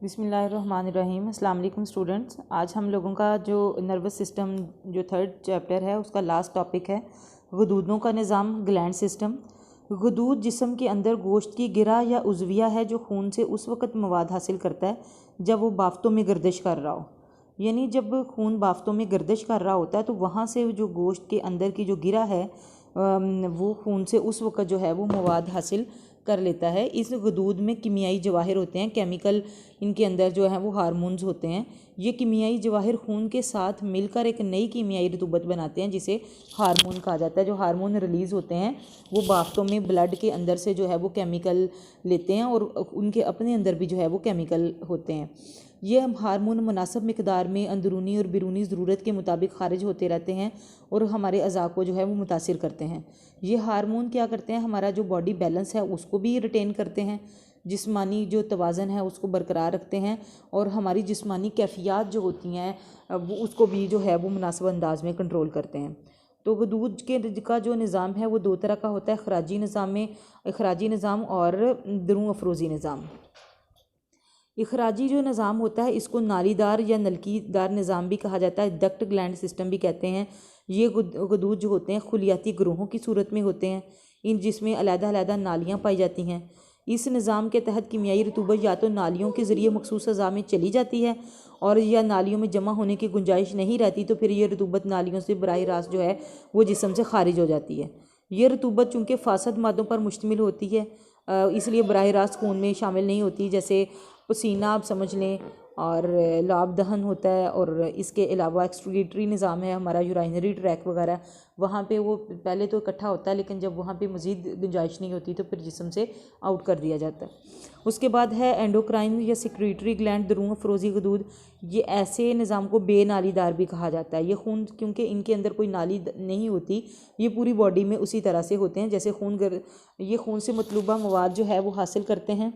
बिस्मिल्लाहिर्रहमानिर्रहीम। अस्सलाम वालेकुम स्टूडेंट्स। आज हम लोगों का जो नर्वस सिस्टम जो थर्ड चैप्टर है उसका लास्ट टॉपिक है गदूदों का निज़ाम, ग्लैंड सिस्टम। गदूद जिस्म के अंदर गोश्त की गिरा या उज़विया है जो खून से उस वक़्त मवाद हासिल करता है जब वो बाफ्तों में गर्दिश कर रहा हो। यानी जब खून बाफ्तों में गर्दिश कर रहा होता है तो वहाँ से जो गोश्त के अंदर की जो गिरा है वो खून से उस वक़्त जो है वो मवाद हासिल कर लेता है। इस गदूद में कीमियाई जवाहिर होते हैं, केमिकल इनके अंदर जो है वो हार्मोन्स होते हैं। ये कीमियाई जवाहिर खून के साथ मिलकर एक नई कीमियाई रतूबत बनाते हैं जिसे हार्मोन कहा जाता है। जो हार्मोन रिलीज़ होते हैं वो बाफ्तों में ब्लड के अंदर से जो है वो केमिकल लेते हैं और उनके अपने अंदर भी जो है वो केमिकल होते हैं। ये हार्मोन मुनासिब मिकदार में अंदरूनी और बैरूनी ज़रूरत के मुताबिक खारिज होते रहते हैं और हमारे अज़ा को जो है वो मुतासिर करते हैं। ये हार्मोन क्या करते हैं, हमारा जो बॉडी बैलेंस है उसको भी रिटेन करते हैं, जिस्मानी जो तवाज़न है उसको बरकरार रखते हैं और हमारी जिस्मानी कैफियत जो होती हैं वो उसको भी जो है वो मुनासिब अंदाज में कंट्रोल करते हैं। तो गदूद के का जो निज़ाम है वो दो तरह का होता है, अखराजी निज़ाम और दरूं अफरोज़ी निज़ाम। इखराजी जो निज़ाम होता है इसको नालीदार या नलकीदार निज़ाम भी कहा जाता है, डक्ट ग्लैंड सिस्टम भी कहते हैं। ये गदूद जो होते हैं खुलियाती ग्रोहों की सूरत में होते हैं, इन जिसमें अलग-अलग नालियाँ पाई जाती हैं। इस निज़ाम के तहत कीमियाई रतूबत या तो नालियों के ज़रिए मखसूस अज़ा में चली जाती है और या नालियों में जमा होने की गुंजाइश नहीं रहती तो फिर ये रतूबत नालियों से बराह रास्त जो है वो जिस्म से खारिज हो जाती है। ये रतूबत चूँकि फासद मादों पर मुश्तमिल होती है इसलिए बराह रास्त खून में शामिल नहीं होती, जैसे पसीना आप समझ लें और लाभ दहन होता है। और इसके अलावा एक्सक्रीटरी निज़ाम है हमारा, यूराइनरी ट्रैक वगैरह, वहाँ पे वो पहले तो इकट्ठा होता है लेकिन जब वहाँ पे मज़ीद गुंजाइश नहीं होती तो फिर जिस्म से आउट कर दिया जाता है। उसके बाद है एंडोक्राइन या सिक्रीटरी ग्लैंड, दरूं अफरोज़ी गदूद। ये ऐसे निज़ाम को बेनालीदार भी कहा जाता है। ये खून क्योंकि इनके अंदर कोई नाली नहीं होती, ये पूरी बॉडी में उसी तरह से होते हैं जैसे ये खून से मतलूबा मवाद जो है वो हासिल करते हैं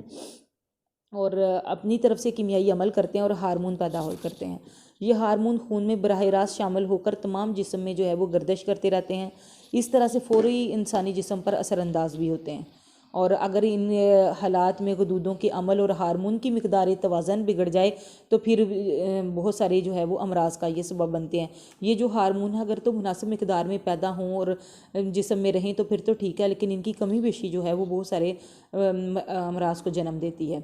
और अपनी तरफ से कीमियाई अमल करते हैं और हार्मोन पैदा करते हैं। ये हार्मोन खून में बराह रास्त शामिल होकर तमाम जिस्म में जो है वो गर्दिश करते रहते हैं। इस तरह से फ़ौरी इंसानी जिस्म पर असरअंदाज भी होते हैं और अगर इन हालात में गदूदों के अमल और हार्मोन की मिकदार तवाज़न बिगड़ जाए तो फिर बहुत सारे जो है वो अमराज का ये सबब बनते हैं। ये जो हार्मोन है अगर तो मुनासिब मिकदार में पैदा हों और जिस्म में रहें तो फिर तो ठीक है, लेकिन इनकी कमी बेशी जो है वो बहुत सारे अमराज को जन्म देती है।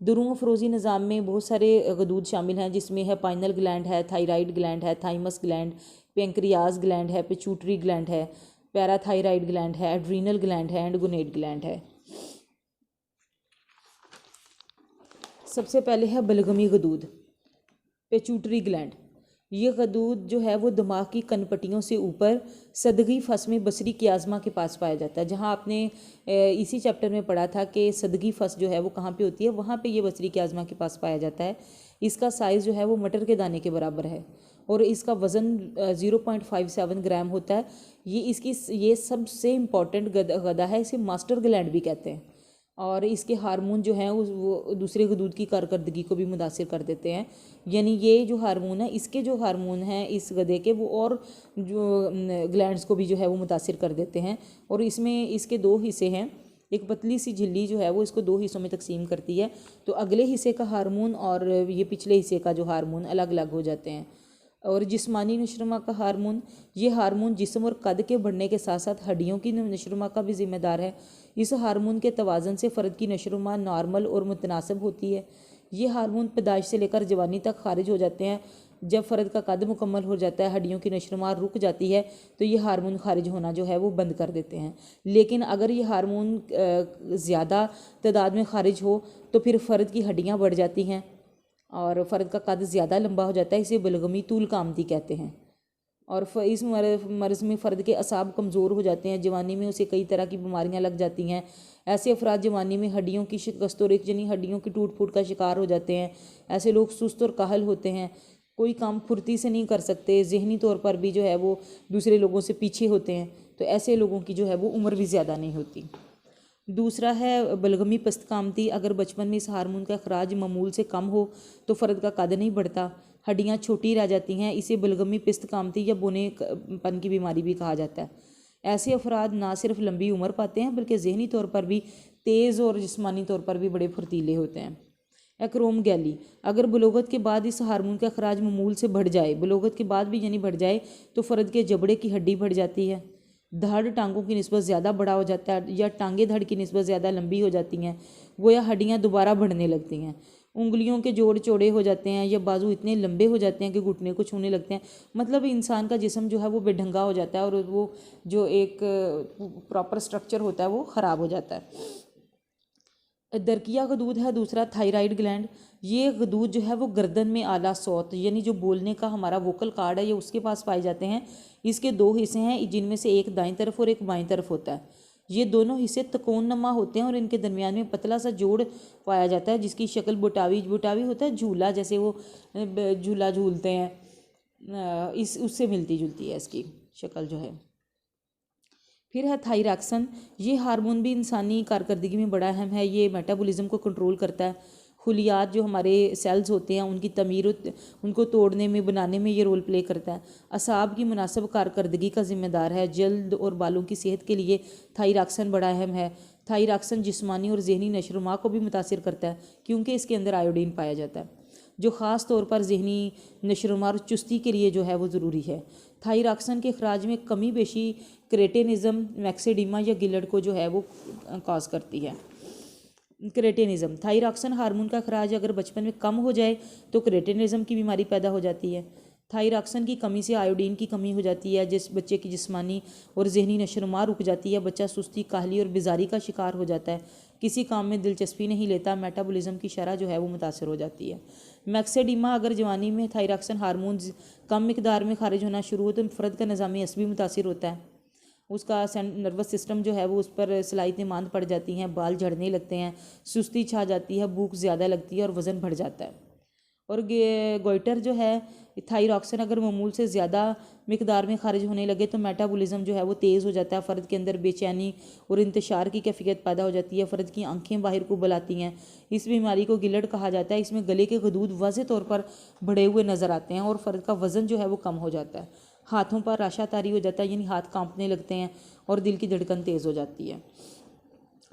दरूं अफरोज़ी निज़ाम में बहुत सारे गदूद शामिल हैं जिसमें है पाइनल ग्लैंड है, थायराइड ग्लैंड है, थाइमस ग्लैंड, पेंक्रियाज ग्लैंड है, पिट्यूटरी ग्लैंड है, पैराथायराइड ग्लैंड है, एड्रीनल ग्लैंड है एंड गोनेड ग्लैंड है। सबसे पहले है बलगमी गदूद, पिट्यूटरी ग्लैंड। ये गदूद जो है वो दिमाग की कनपट्टियों से ऊपर सदगी फस में बसरी कियाज़मा के पास पाया जाता है। जहाँ आपने इसी चैप्टर में पढ़ा था कि सदगी फस जो है वो कहाँ पे होती है, वहाँ पे ये बसरी कियाज़मा के पास पाया जाता है। इसका साइज़ जो है वो मटर के दाने के बराबर है और इसका वज़न 0.57 ग्राम होता है। ये सबसे इम्पॉर्टेंट गदा है, इसे मास्टर ग्लैंड भी कहते हैं और इसके हार्मोन जो हैं वो दूसरे गदूद की कारकर्दगी को भी मुतासिर कर देते हैं। यानी ये जो हार्मोन है, इसके जो हार्मोन हैं इस गधे के, वो और जो ग्लैंड्स को भी जो है वो मुतासिर कर देते हैं। और इसमें इसके दो हिस्से हैं, एक पतली सी झिल्ली जो है वो इसको दो हिस्सों में तकसीम करती है, तो अगले हिस्से का हार्मोन और ये पिछले हिस्से का जो हार्मोन अलग अलग हो जाते हैं। और जिस्मानी नशोनुमा का हार्मोन, ये हार्मोन जिस्म और कद के बढ़ने के साथ साथ हड्डियों की नशोनुमा का भी ज़िम्मेदार है। इस हार्मोन के तवाज़न से फ़र्द की नशोनुमा नॉर्मल और मुतनासिब होती है। ये हार्मोन पैदाइश से लेकर जवानी तक खारिज हो जाते हैं। जब फ़र्द का कद मुकम्मल हो जाता है, हड्डियों की नशोनुमा रुक जाती है तो ये हार्मोन खारिज होना जो है वो बंद कर देते हैं। लेकिन अगर ये हार्मोन ज़्यादा तादाद में खारिज हो तो फिर फ़र्द की हड्डियाँ बढ़ जाती हैं और फ़र्द का कद ज़्यादा लंबा हो जाता है। इसे बलगमी तूल कामती कहते हैं। और इस मर्ज़ में फ़र्द के असाब कमज़ोर हो जाते हैं, जवानी में उसे कई तरह की बीमारियां लग जाती हैं। ऐसे अफराद जवानी में हड्डियों की शिकस्त और यानी हड्डियों की टूट फूट का शिकार हो जाते हैं। ऐसे लोग सुस्त और काहल होते हैं, कोई काम फुर्ती से नहीं कर सकते, जहनी तौर पर भी जो है वो दूसरे लोगों से पीछे होते हैं। तो ऐसे लोगों की जो है वो उम्र भी ज़्यादा नहीं होती। दूसरा है बलगमी पस्तकामती। अगर बचपन में इस हार्मोन का अखराज मामूल से कम हो तो फ़र्द का कद नहीं बढ़ता, हड्डियाँ छोटी रह जाती हैं। इसे बलगमी पस्तकामती या बोनेपन की बीमारी भी कहा जाता है। ऐसे अफराद ना सिर्फ लंबी उम्र पाते हैं बल्कि जहनी तौर पर भी तेज़ और जिस्मानी तौर पर भी बड़े फुर्तीले होते हैं। एक्रोमगैली। अगर बलोगत के बाद इस हार्मोन का अखराज मामूल से बढ़ जाए, बलोगत के बाद भी यानी बढ़ जाए, तो फ़र्द के जबड़े की हड्डी बढ़ जाती है, धड़ टांगों की निस्बत ज़्यादा बड़ा हो जाता है, या टांगें धड़ की निस्बत ज़्यादा लंबी हो जाती हैं, गोया हड्डियाँ दोबारा बढ़ने लगती हैं, उंगलियों के जोड़ चौड़े हो जाते हैं, या बाजू इतने लंबे हो जाते हैं कि घुटने को छूने लगते हैं। मतलब इंसान का जिस्म जो है वो बेढंगा हो जाता है, और वो जो एक प्रॉपर स्ट्रक्चर होता है वो ख़राब हो जाता है। दरकिया गदूद है दूसरा, थायराइड ग्लैंड। ये गदूद जो है वो गर्दन में आला सौत यानी जो बोलने का हमारा वोकल कार्ड है ये उसके पास पाए जाते हैं। इसके दो हिस्से हैं, जिनमें से एक दाईं तरफ और एक बाईं तरफ होता है। ये दोनों हिस्से तकोन नमा होते हैं और इनके दरमियान में पतला सा जोड़ पाया जाता है, जिसकी शक्ल बुटावी बुटावी होता है झूला, जैसे वो झूला झूलते हैं, इस उससे मिलती जुलती है इसकी शक्ल जो है। फिर है थायरॉक्सिन। ये हार्मोन भी इंसानी कारकर्दगी में बड़ा अहम है। ये मेटाबॉलिज्म को कंट्रोल करता है। खुलियात जो हमारे सेल्स होते हैं उनकी तमीर उनको तोड़ने में बनाने में ये रोल प्ले करता है। असाब की मुनासिब कारकर्दगी का ज़िम्मेदार है। जल्द और बालों की सेहत के लिए थायरॉक्सिन बड़ा अहम है। थायरॉक्सिन जिस्मानी और जहनी नशोनुमा को भी मुतासिर करता है, क्योंकि इसके अंदर आयोडीन पाया जाता है, जो ख़ास तौर पर जहनी नशोनुमा और चुस्ती के लिए जो है वो ज़रूरी है। थायरॉक्सिन के अखराज में कमी बेशी क्रेटेनिज़म, मैक्सेडिमा या गिलड को जो है वो कॉज करती है। क्रेटेनिज़म, थायरॉक्सिन हार्मोन का अखराज अगर बचपन में कम हो जाए तो क्रेटेनिज़म की बीमारी पैदा हो जाती है। थायरॉक्सिन की कमी से आयोडीन की कमी हो जाती है, जिस बच्चे की जिस्मानी और जहनी नशोनुमा रुक जाती है, बच्चा सुस्ती, काहली और बेजारी का शिकार हो जाता है, किसी काम में दिलचस्पी नहीं लेता, मेटाबॉलिज्म की शरह जो है वो मुतासर हो जाती है। मैक्सेडिमा, अगर जवानी में थायरॉक्सिन हार्मोन कम मिकदार में खारिज होना शुरू हो तो फ़र्द का निज़ामी असबी मुतासर होता है, उसका नर्वस सिस्टम जो है वो उस पर सलाहियतें मांद पड़ जाती हैं, बाल झड़ने लगते हैं, सुस्ती छा जाती है, भूख ज़्यादा लगती है और वज़न बढ़ जाता है। और गोइटर जो है, थायरॉक्सिन अगर मामूल से ज़्यादा मिकदार में खारिज होने लगे तो मेटाबॉलिज्म जो है वो तेज़ हो जाता है, फ़र्द के अंदर बेचैनी और इंतशार की कैफियत पैदा हो जाती है, फ़र्द की आंखें बाहर को बुलाती हैं। इस बीमारी को गिलड कहा जाता है। इसमें गले के गदूद वाज़े तौर पर बढ़े हुए नज़र आते हैं और फ़र्द का वज़न जो है वो कम हो जाता है। हाथों पर राशा तारी हो जाता है, यानी हाथ कांपने लगते हैं और दिल की धड़कन तेज़ हो जाती है।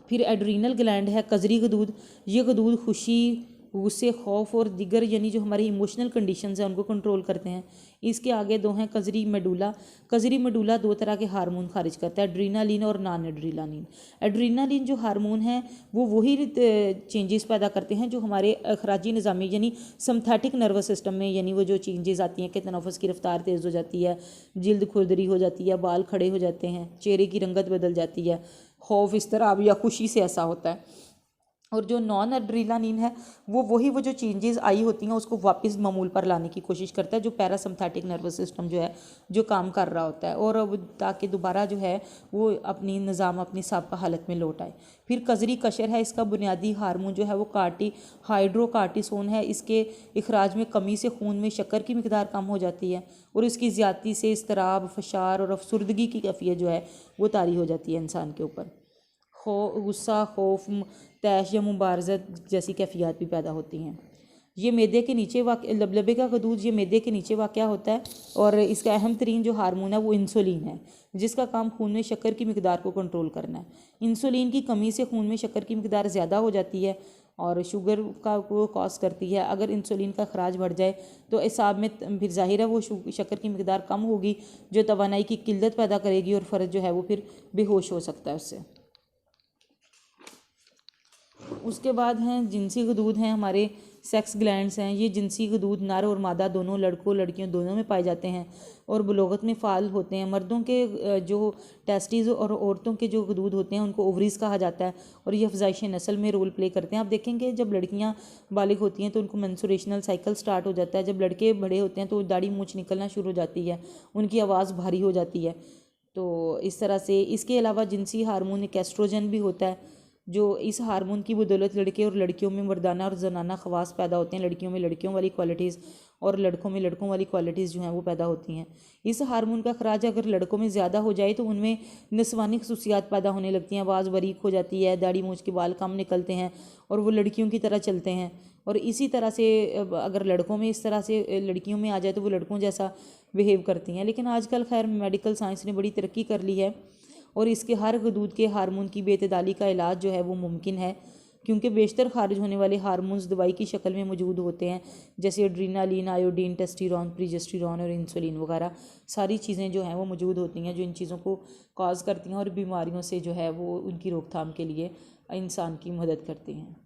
फिर एड्रीनल ग्लैंड है, कजरी गदूद। ये गदूद खुशी, गुस्से, खौफ और दिगर यानी जो हमारी इमोशनल कंडीशंस हैं उनको कंट्रोल करते हैं। इसके आगे दो हैं कजरी मेडुला। कजरी मेडुला दो तरह के हार्मोन खारिज करता है, एड्रीनालिन और नॉन एड्रीनालिन। एड्रीनालिन जो हार्मोन है वो वही चेंजेस पैदा करते हैं जो हमारे अखराजी निज़ामी यानी सिंथेटिक नर्वस सिस्टम में, यानी वो जो चेंजेस आती हैं कि तनफ़ुस की रफ्तार तेज़ हो जाती है, जिल्द खुरदरी हो जाती है, बाल खड़े हो जाते हैं, चेहरे की रंगत बदल जाती है, खौफ, इस्तराब या खुशी से ऐसा होता है। और जो नॉन एड्रेनालिन है वो जो चेंजेस आई होती हैं उसको वापस मामूल पर लाने की कोशिश करता है, जो पैरासिम्पैथिक नर्वस सिस्टम जो है जो काम कर रहा होता है, और ताकि दोबारा जो है वो अपनी निज़ाम अपनी साबिक़ा हालत में लौट आए। फिर कजरी कशर है, इसका बुनियादी हार्मोन जो है वो हाइड्रोकार्टिसोन है। इसके इखराज में कमी से खून में शक्कर की मिकदार कम हो जाती है और इसकी ज़्यादती से इस्तराब, फशार और अफसुर्दगी की कैफियत जो है वो तारी हो जाती है इंसान के ऊपर। गुस्सा, खौफ, तैश या मुबारज़त जैसी कैफियत भी पैदा होती हैं। ये मैदे के नीचे लबलबे का गदूद ये मैदे के नीचे वाक़या होता है और इसका अहम तरीन जो हार्मोन है वो इंसुलिन है, जिसका काम खून में शक्कर की मिकदार को कंट्रोल करना है। इंसुलिन की कमी से खून में शक्कर की मिकदार ज़्यादा हो जाती है और शुगर का को कॉज करती है। अगर इंसुलिन का खराज बढ़ जाए तो एसाब में फिर ज़ाहिर है वो शक्कर की मिकदार कम होगी, जो तवानाई की किल्लत पैदा करेगी और फ़र्द जो है वो फिर बेहोश हो सकता है उससे। उसके बाद हैं जिनसी गदूद हैं, हमारे सेक्स ग्लैंड्स हैं। ये जिनसी गदूद नर और मादा दोनों, लड़कों लड़कियों दोनों में पाए जाते हैं और बलोगत में फ़ाल होते हैं। मर्दों के जो टेस्टिस और औरतों के जो गदूद होते हैं उनको ओवरीज़ कहा जाता है और ये अफजाइश नस्ल में रोल प्ले करते हैं। आप देखेंगे जब लड़कियां बालिग होती हैं तो उनको मेंस्ट्रुएशनल साइकिल स्टार्ट हो जाता है, जब लड़के बड़े होते हैं तो दाढ़ी मूंछ निकलना शुरू हो जाती है, उनकी आवाज़ भारी हो जाती है। तो इस तरह से इसके अलावा जिनसी हार्मोन एक एस्ट्रोजन भी होता है, जो इस हार्मोन की बदौलत लड़के और लड़कियों में मर्दाना और जनाना खवास पैदा होते हैं। लड़कियों में लड़कियों वाली क्वालिटीज़ और लड़कों में लड़कों वाली क्वालिटीज़ जो हैं वो पैदा होती हैं। इस हार्मोन का खराज अगर लड़कों में ज़्यादा हो जाए तो उनमें नस्वानी खसूसियात पैदा होने लगती हैं, आवाज़ बारीक हो जाती है, दाढ़ी मूंछ के बाल कम निकलते हैं और वो लड़कियों की तरह चलते हैं। और इसी तरह से अगर लड़कों में इस तरह से लड़कियों में आ जाए तो वो लड़कों जैसा बिहेव करती हैं। लेकिन आजकल खैर मेडिकल साइंस ने बड़ी तरक्की कर ली है और इसके हर गदूद के हार्मोन की बेतदाली का इलाज जो है वो मुमकिन है। क्योंकि बेशतर खारिज होने वाले हार्मोन्स दवाई की शक्ल में मौजूद होते हैं, जैसे एड्रीनालिन, आयोडीन, टेस्टोस्टेरोन, प्रोजेस्टेरोन और इंसुलिन वगैरह सारी चीज़ें जो हैं वो मौजूद होती हैं, जो इन चीज़ों को कॉज करती हैं और बीमारियों से जो है वो उनकी रोकथाम के लिए इंसान की मदद करती हैं।